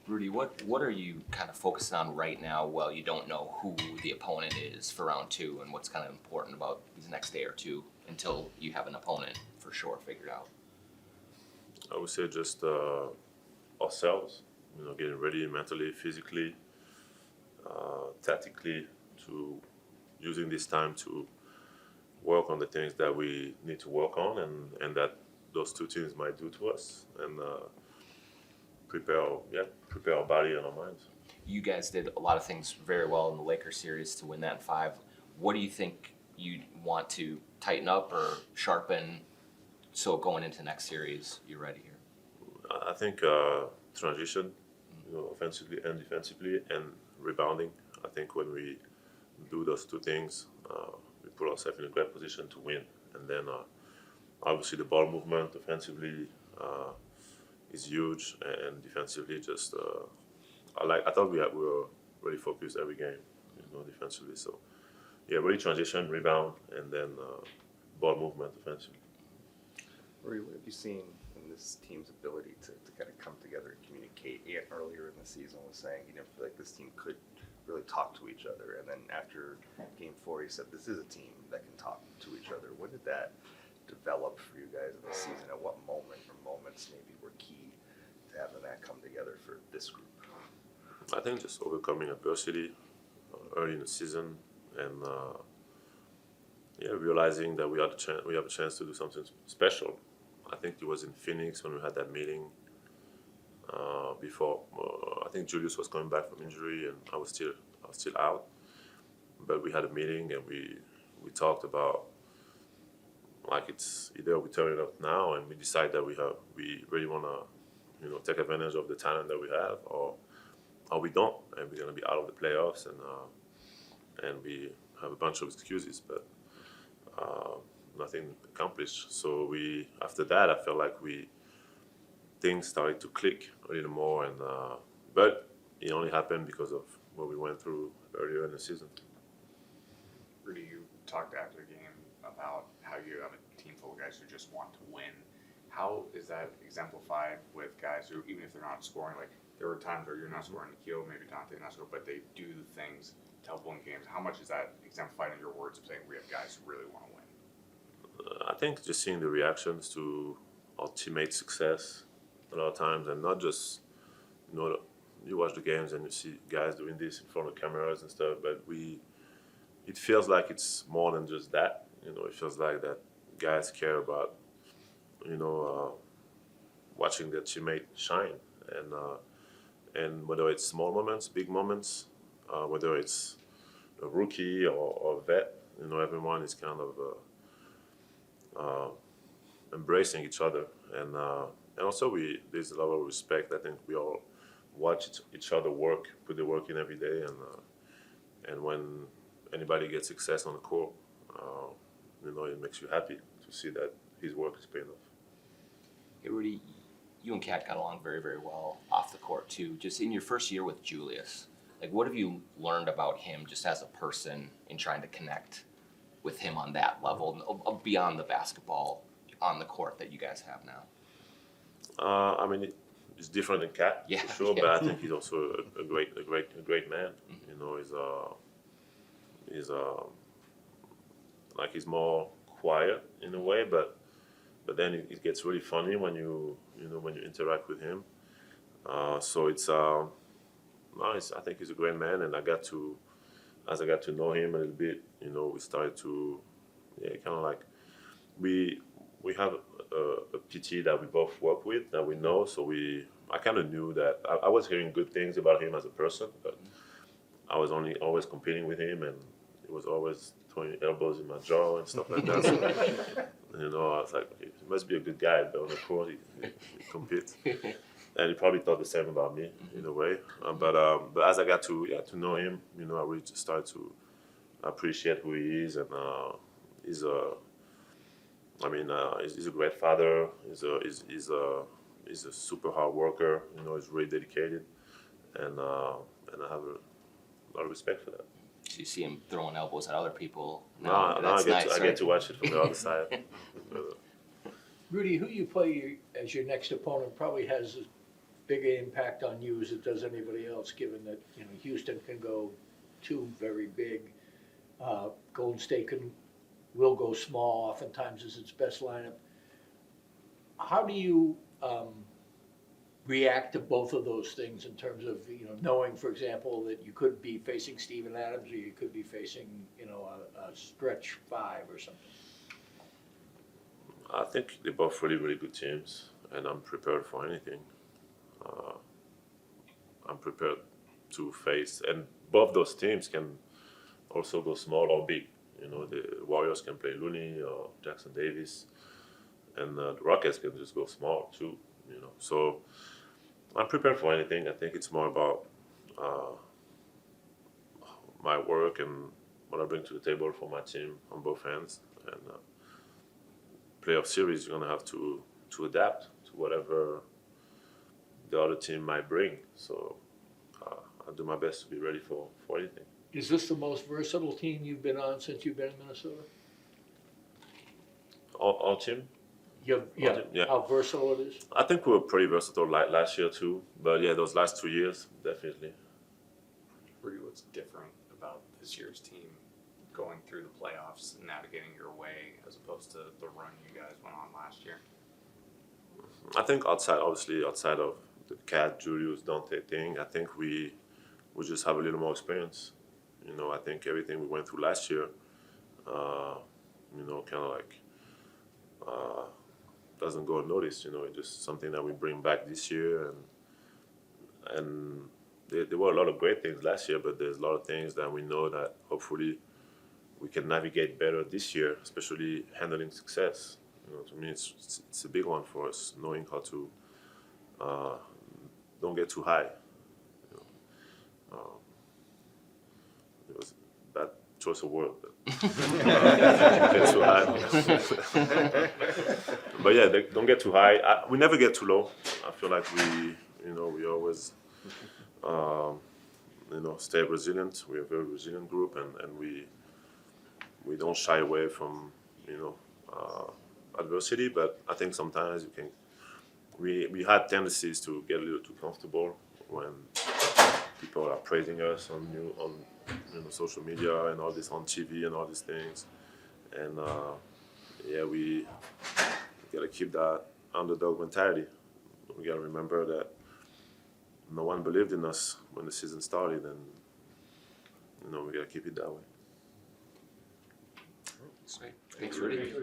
Rudy, what are you kind of focusing on right now while you don't know who the opponent is for round two, and what's kind of important about these next day or two until you have an opponent for sure figured out? I would say just ourselves, getting ready mentally, physically, tactically, to using this time to work on the things that we need to work on and that those two teams might do to us, and prepare our body and our minds. You guys did a lot of things very well in the Lakers series to win that in five. What do you think you want to tighten up or sharpen so going into next series you're ready here? I think transition, offensively and defensively, and rebounding. I think when we do those two things, we put ourselves in a great position to win. And then obviously the ball movement offensively is huge, and defensively just I thought we were really focused every game, defensively. So yeah, really transition, rebound, and then ball movement offensively. Rudy, what have you seen in this team's ability to kind of come together and communicate? Earlier in the season was saying he didn't feel like this team could really talk to each other, and then after Game 4 he said this is a team that can talk to each other. When did that develop for you guys in the season? At what moment or moments maybe were key to having that come together for this group? I think just overcoming adversity early in the season, and realizing that we have a chance to do something special. I think it was in Phoenix when we had that meeting before. I think Julius was coming back from injury, and I was still out. But we had a meeting, and we talked about, like, it's either we turn it up now and we decide that we really want to take advantage of the talent that we have, or we don't, and we're going to be out of the playoffs, and we have a bunch of excuses, but nothing accomplished. So after that, I felt like things started to click a little more, and but it only happened because of what we went through earlier in the season. Rudy, you talked after the game about how you have a team full of guys who just want to win. How is that exemplified with guys who, even if they're not scoring, like there were times where you're not scoring, Nikhil, maybe Dante not scoring, but they do things to help win games. How much is that exemplified in your words of saying we have guys who really want to win? I think just seeing the reactions to our teammates' success a lot of times, and not just, you watch the games and you see guys doing this in front of cameras and stuff, but it feels like it's more than just that. It feels like that guys care about, watching their teammate shine, and whether it's small moments, big moments, whether it's a rookie or a vet, everyone is kind of embracing each other, and also there's a lot of respect. I think we all watch each other work, put the work in every day, and when anybody gets success on the court, it makes you happy to see that his work is paying off. Hey, Rudy, you and Kat got along very, very well off the court too. Just in your first year with Julius, like what have you learned about him just as a person in trying to connect with him on that level, beyond the basketball on the court that you guys have now? I mean, it's different than Kat, for sure, but I think he's also a great man. He's more quiet in a way, but then it gets really funny when you interact with him. So it's nice. I think he's a great man, and as I got to know him a little bit, we started to, kind of like, we have a PT that we both work with, that we know, so I kind of knew that I was hearing good things about him as a person, but I was always competing with him, and he was always throwing elbows in my jaw and stuff like that. So, I was like, okay, he must be a good guy, but on the court he competes. And he probably thought the same about me in a way. But as I got to know him, I really just started to appreciate who he is, and he's a great father. He's a super hard worker. He's really dedicated, and I have a lot of respect for that. So you see him throwing elbows at other people. Now I get to watch it from the other side. Rudy, who you play as your next opponent probably has big an impact on you as it does anybody else, given that, you know, Houston can go two very big. Golden State will go small, oftentimes is its best lineup. How do you react to both of those things in terms of, you know, knowing, for example, that you could be facing Steven Adams or you could be facing, you know, a stretch five or something? I think they're both really, really good teams, and I'm prepared for anything. I'm prepared to face, and both those teams can also go small or big. You know, the Warriors can play Looney or Jackson Davis, and the Rockets can just go small too. You know, so I'm prepared for anything. I think it's more about my work and what I bring to the table for my team on both ends. And playoff series, you're gonna have to adapt to whatever the other team might bring. So I'll do my best to be ready for anything. Is this the most versatile team you've been on since you've been in Minnesota? Our team, Yeah, Yeah. how versatile it is? I think we were pretty versatile last year too. But yeah, those last 2 years, definitely. Rudy, what's different about this year's team going through the playoffs and navigating your way as opposed to the run you guys went on last year? I think outside of the Cat, Julius, Dante thing, I think we just have a little more experience. You know, I think everything we went through last year, you know, kind of like doesn't go unnoticed. You know, it's just something that we bring back this year, and there were a lot of great things last year, but there's a lot of things that we know that hopefully we can navigate better this year, especially handling success. You know, to me, it's a big one for us, knowing how to don't get too high. You know, it was a bad choice of word, but don't get too high. But yeah, don't get too high. We never get too low. I feel like we always, stay resilient. We're a very resilient group, and we don't shy away from, adversity. But I think sometimes we had tendencies to get a little too comfortable when people are praising us on social media and all this, on TV and all these things. And we gotta keep that underdog mentality. We gotta remember that no one believed in us when the season started, and we gotta keep it that way. Sweet. Thanks, Rudy.